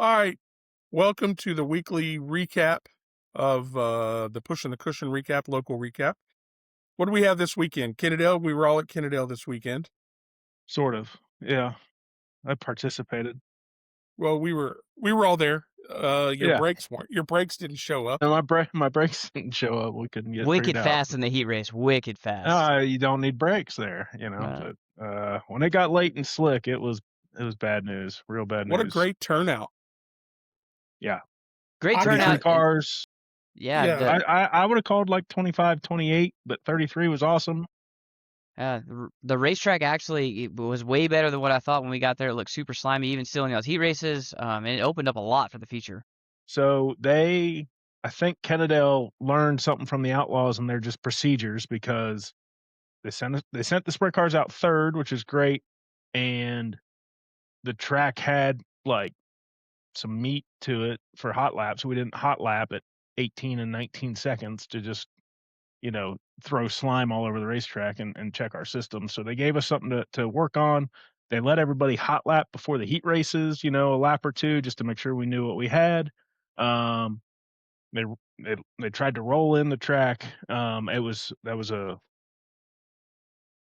All right. Welcome to the weekly recap of the Push and the Cushion recap, local recap. What do we have this weekend? Kennedale. We were all at Kennedale this weekend. Sort of. Yeah. I participated. Well, we were all there. Yeah. Your brakes didn't show up. And my brakes didn't show up. We couldn't get figured Wicked out. fast in the heat race. Wicked fast. You don't need brakes there, Uh, but when it got late and slick, it was bad news. Real bad What a news. great turnout. Yeah. Great I mean, 33 turnout. cars. Yeah, yeah. I would have called like 25, 28, but 33 was awesome. the racetrack actually was way better than what I thought when we got there. It looked super slimy, even still in those heat races. And it opened up a lot for the future. So I think Kennedale learned something from the Outlaws and their just procedures because they sent the sprint cars out third, which is great, and the track had like some meat to it for hot laps. We didn't hot lap at 18 and 19 seconds to just, throw slime all over the racetrack and check our system. So they gave us something to work on. They let everybody hot lap before the heat races, a lap or two just to make sure we knew what we had. Um, they, they tried to roll in the track.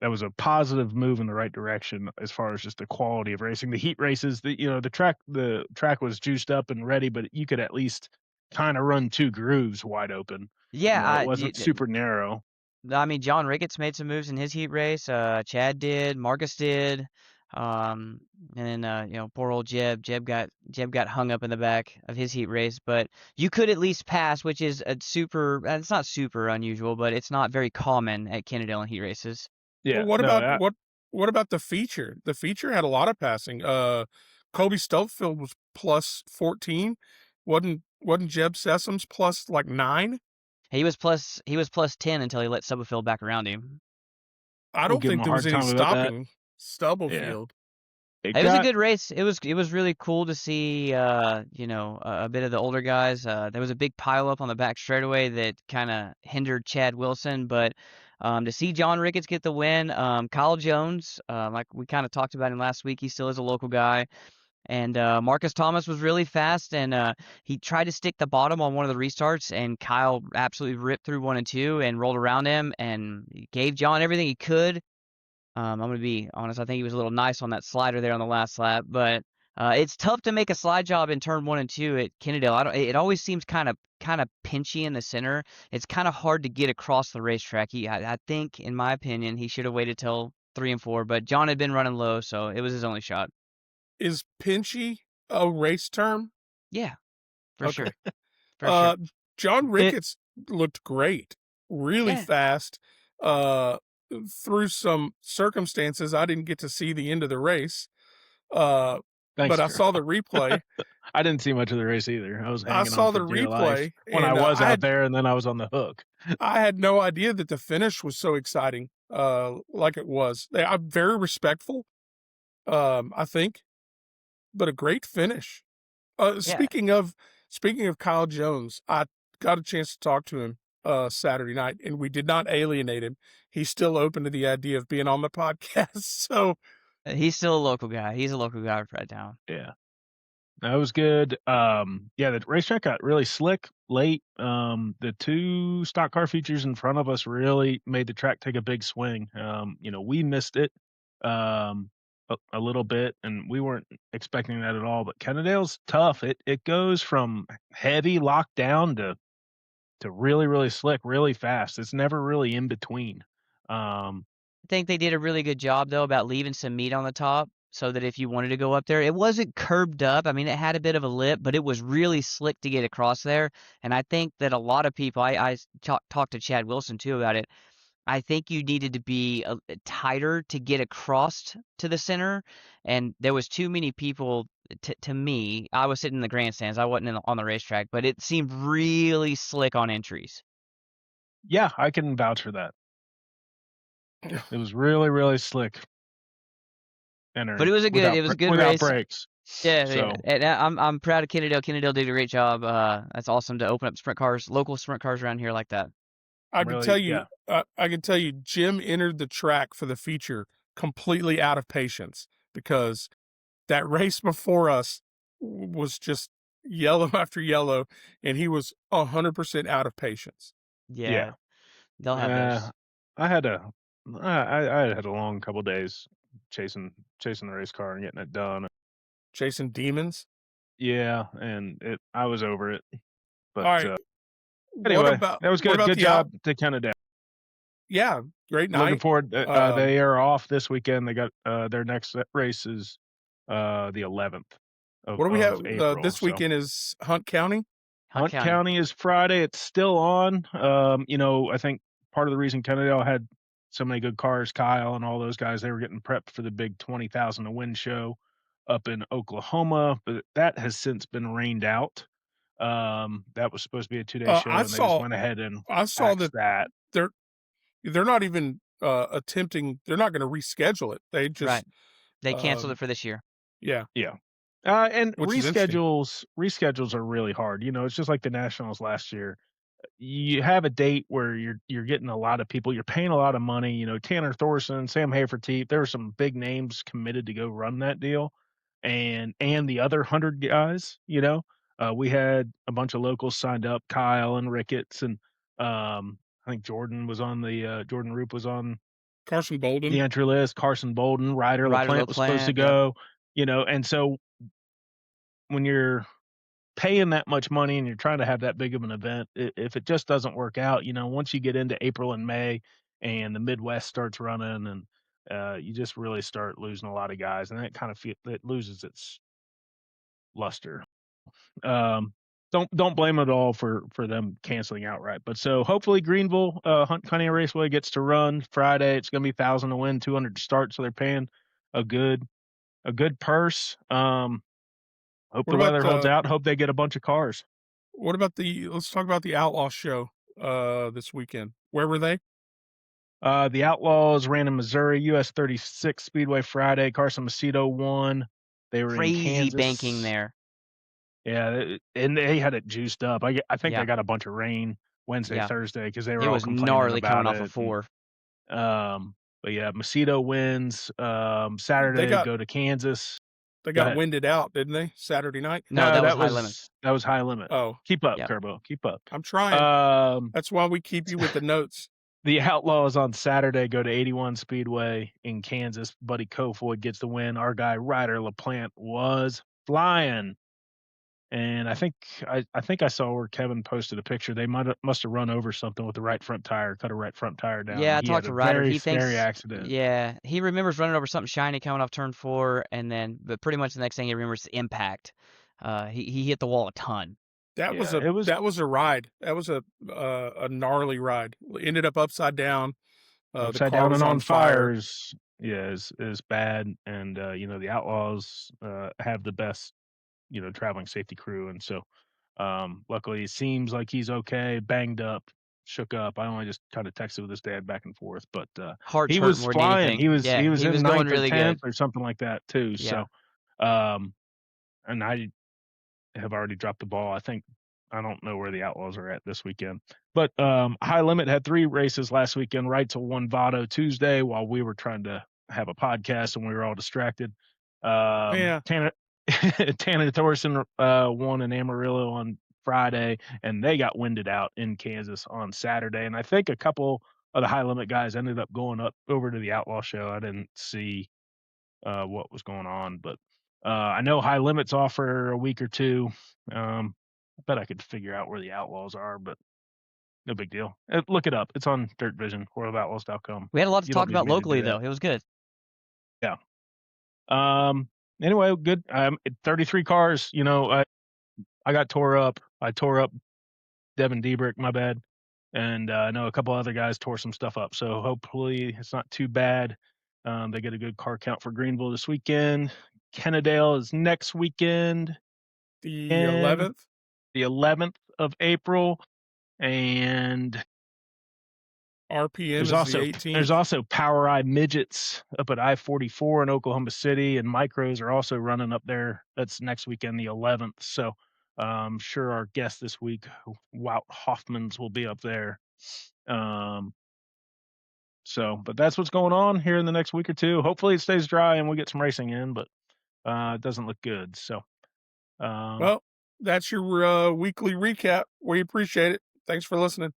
That was a positive move in the right direction as far as just the quality of racing. The heat races, the track was juiced up and ready, but you could at least kind of run two grooves wide open. It wasn't super narrow. I mean, John Ricketts made some moves in his heat race. Chad did. Marcus did. And then poor old Jeb got hung up in the back of his heat race, but you could at least pass, which is it's not super unusual, but it's not very common at Kennedale in heat races. Well, Yeah, what no, about what about the feature? The feature had a lot of passing. Kobe Stubblefield was plus 14. Wasn't Jeb Sessoms plus like 9? He was plus 10 until he let Stubblefield back around him. I we'll don't give him think a there was hard any time about that. stopping Yeah, Stubblefield. it It was a got good race. It was really cool to see a bit of the older guys. There was a big pileup on the back straightaway that kind of hindered Chad Wilson, but to see John Ricketts get the win, Kyle Jones, like we kind of talked about him last week, he still is a local guy. And Marcus Thomas was really fast, and he tried to stick the bottom on one of the restarts, and Kyle absolutely ripped through 1 and 2 and rolled around him and gave John everything he could. I'm going to be honest. I think he was a little nice on that slider there on the last lap, but it's tough to make a slide job in turn 1 and 2 at Kennedale. It always seems kind of pinchy in the center. It's kind of hard to get across the racetrack. I think, in my opinion, he should have waited till 3 and 4. But John had been running low, so it was his only shot. Is pinchy a race term? Yeah, for Okay. sure, for sure. John Ricketts looked great, really Yeah. fast. Through some circumstances, I didn't get to see the end of the race. Thanks, But I Drew. saw the replay. I didn't see much of the race either. I was I hanging on saw for the dear life replay, when I and was out there, and then I was on the hook. I had no idea that the finish was so exciting, like it was. I'm very respectful, I think, but a great finish. Yeah. Speaking of Kyle Jones, I got a chance to talk to him Saturday night, and we did not alienate him. He's still open to the idea of being on the podcast. So He's still a local guy. He's a local guy right now. Yeah. That was good. Yeah, the racetrack got really slick late. The two stock car features in front of us really made the track take a big swing. We missed it a little bit, and we weren't expecting that at all. But Kennedale's tough. It goes from heavy lockdown to really, really slick, really fast. It's never really in between. I think they did a really good job, though, about leaving some meat on the top so that if you wanted to go up there, it wasn't curbed up. I mean, it had a bit of a lip, but it was really slick to get across there. And I think that a lot of people, I talked to Chad Wilson too about it. I think you needed to be tighter to get across to the center, and there was too many people. To me, I was sitting in the grandstands. I wasn't on the racetrack, but it seemed really slick on entries. Yeah, I can vouch for that. It was really, really slick. But it was a good without race. brakes. Yeah, So yeah. And I'm proud of Kennedale. Kennedale did a great job. That's awesome to open up sprint cars, local sprint cars around here like that. I can tell really, you, yeah. Jim entered the track for the feature completely out of patience because that race before us was just yellow after yellow, and he was 100% out of patience. Yeah, Yeah. they'll have Uh, those. I had a I had a long couple days chasing the race car and getting it done. Chasing demons. Yeah, and I was over it. But All right. What anyway, about that was what good. about Good the out? job to Kennedale. Yeah, great Looking night. forward. Um, They are off this weekend. They got their next race is the 11th what do we of have? April. This So weekend is Hunt County. Hunt Hunt County. County is Friday. It's still on. I think part of the reason Kennedale had so many good cars, Kyle and all those guys, they were getting prepped for the big 20,000 to win show up in Oklahoma, but that has since been rained out. That was supposed to be a 2-day I show, and they just saw went ahead and I saw axed that that. they're they're not even attempting. They're not going to reschedule it. They Right. just They canceled it um, for this year. yeah, Yeah. And which is interesting. reschedules are really hard. It's just like the Nationals last year. You have a date where you're getting a lot of people, you're paying a lot of money. Tanner Thorson, Sam Hafertepe, there were some big names committed to go run that deal, and the other 100 guys. We had a bunch of locals signed up, Kyle and Ricketts, and I think Jordan Roop was on Carson the Bolden. entry list. Carson Bolden, Ryder Ryder LaPlante was supposed to LaPlante. Yep. go. And so when you're paying that much money and you're trying to have that big of an event, if it just doesn't work out, once you get into April and May and the Midwest starts running, and you just really start losing a lot of guys, and that kind of it loses its luster. Um, don't blame it all for them canceling outright. But so hopefully Greenville Hunt County Raceway gets to run Friday. It's going to be 1,000 to win, 200 to start, so they're paying a good purse. Hope What the about weather holds out. Hope they get a bunch of cars. let's talk about the Outlaw Show this weekend. Where were they? The Outlaws ran in Missouri, US 36 Speedway Friday. Carson Macedo won. They were in Crazy banking Kansas. there. Yeah, and they had it juiced up. I think they Yeah. got a bunch of rain Wednesday, Yeah. Thursday because they were It all was complaining gnarly coming about off of it. And, 4. but yeah, Macedo wins. They Saturday they got go to Kansas. they Go got ahead. winded out, didn't they? Saturday night. No, No, that was that high limit. was high limit. Oh, Keep up, Yep. Kerbo. Keep up. I'm trying. Um, That's why we keep you with the notes. The Outlaws on Saturday go to 81 Speedway in Kansas. Buddy Kofoid gets the win. Our guy Ryder LaPlante was flying, and I think I saw where Kevin posted a picture. They must have run over something with the right front tire, cut a right front tire down, Yeah, and I he had talked a to Ryder. very He scary thinks, accident. yeah, he remembers running over something shiny coming off turn 4, but pretty much the next thing he remembers is impact. He hit the wall a ton. That was Yeah, it was a ride. That was a gnarly ride. Ended up upside down. The upside car down was and on on fire. fire is bad, and the Outlaws have the best traveling safety crew, and so luckily it seems like he's okay, banged up, shook up. I only just kind of texted with his dad back and forth, but Hearts he hurt was more than flying. anything. He Yeah, was he in was going ninth or really good. 10th or something like that too. Yeah. So and I have already dropped the ball. I don't know where the Outlaws are at this weekend. But High Limit had 3 races last weekend. Right to one Vado Tuesday while we were trying to have a podcast and we were all distracted. Yeah. Tanner Tanner Thorson won in Amarillo on Friday, and they got winded out in Kansas on Saturday. And I think a couple of the High Limit guys ended up going up over to the Outlaw Show. I didn't see what was going on, but I know High Limits off for a week or 2. I bet I could figure out where the Outlaws are, but no big deal. Look it up. It's on Dirt Vision, worldofoutlaws.com. We had a lot to You don't talk need about me to do locally, that. though. It was good. Yeah. Anyway, good. 33 cars. I got tore up. I tore up Devin Diebrick, my bad. And I know a couple other guys tore some stuff up. So hopefully it's not too bad. They get a good car count for Greenville this weekend. Kennedale is next weekend, The and 11th. the 11th of April. And RPM there's is the also 18th. Power Eye Midgets up at I-44 in Oklahoma City, and Micros are also running up there. That's next weekend, the 11th. So I'm sure our guest this week, Wout Hoffmans, will be up there. But that's what's going on here in the next week or 2. Hopefully it stays dry and we get some racing in, but it doesn't look good. So Well, that's your weekly recap. We appreciate it. Thanks for listening.